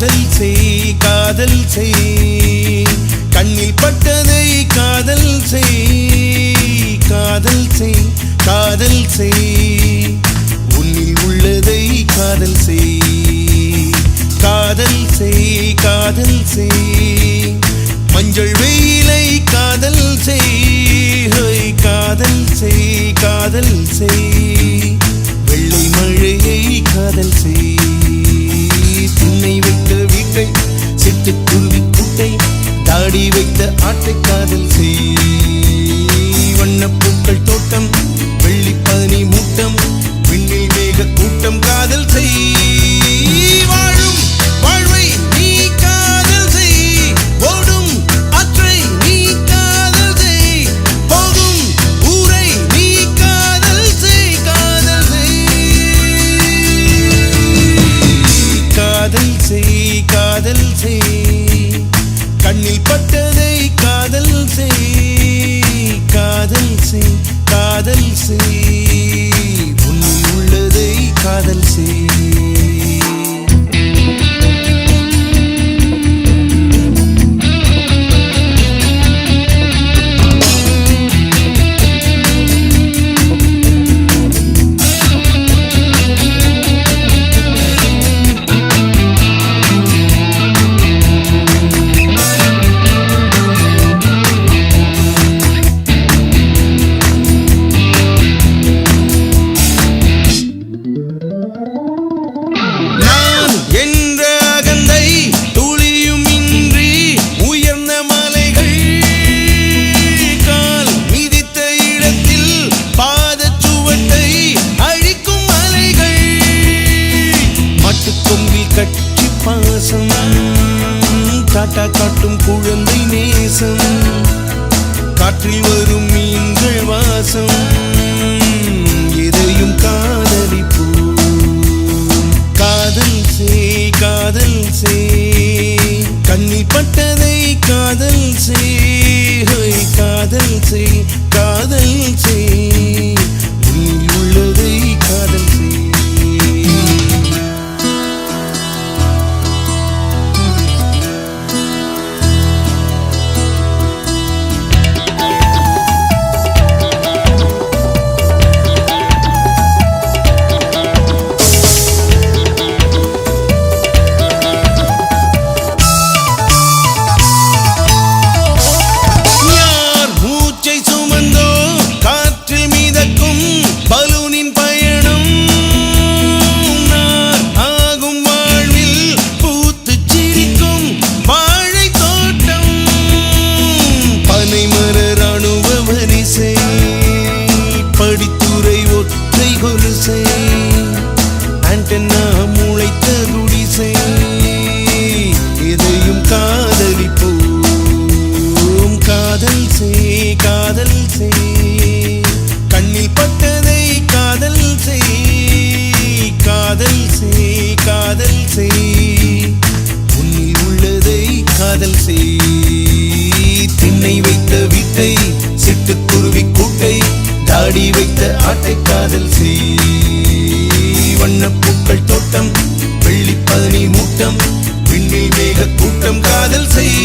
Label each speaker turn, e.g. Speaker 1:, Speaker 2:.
Speaker 1: காதல் செய் காதல் செய் கண்ணில் பட்டதை காதல் செய் காதல் செய் காதல் செய் உன்னில் உள்ளதை காதல் செய் காதல் செய் காதல் செய் மஞ்சள் வெயிலை காதல் செய் காதல் செய் காதல் செய் வெள்ளை மழையை காதல் செய் திண்ணை வைத்த வீட்டை சிட்டுக்குருவி கூட்டை தாடி வைத்த ஆட்டை காதல் செய் வண்ணப்பூக்கள் தோட்டம் வெள்ளி பனி மூட்டம் விண்ணில் மேக கூட்டம் காதல் செய் வாழும் வாழ்வை நீ காதல் செய் ஓடும் ஆற்றை நீ காதல் செய் போகும் ஊரை நீ காதல் செய் காதல் செய் காதல் செய் காதல் செய் கண்ணில் பட்டதை காதல் செய் காதல் செய் காதல் செய் உன்னில் உள்ளதை காதல் செய் கட்சி பாசம் டாட்டா காட்டும் குழந்தை நேசம் காற்றில் வரும் மீன்கள் வாசம் எதையும் காதலிப்போம் காதல் செய் காதல் செய் கண்ணில் பட்டதை காதல் செய் காதல் செய் காதல் செய் உன்னில் உள்ளதை காதல் செய் படித்துறை ஒற்றை கொலுசை ஆண்டனா முளைத்த குடிசை எதையும் காதலிப்போம் காதல் செய் காதல் செய் கண்ணில் பட்டதை காதல் செய் காதல் செய் காதல் செய் உன்னில் உள்ளதை காதல் செய் திண்ணை வைத்த வீட்டை சிட்டுக்குருவி கூட்டை தாடி வைத்த ஆட்டை காதல் செய் வண்ணப்பூக்கள் தோட்டம் வெள்ளி பனி மூட்டம் விண்ணில் மேக கூட்டம் காதல் செய்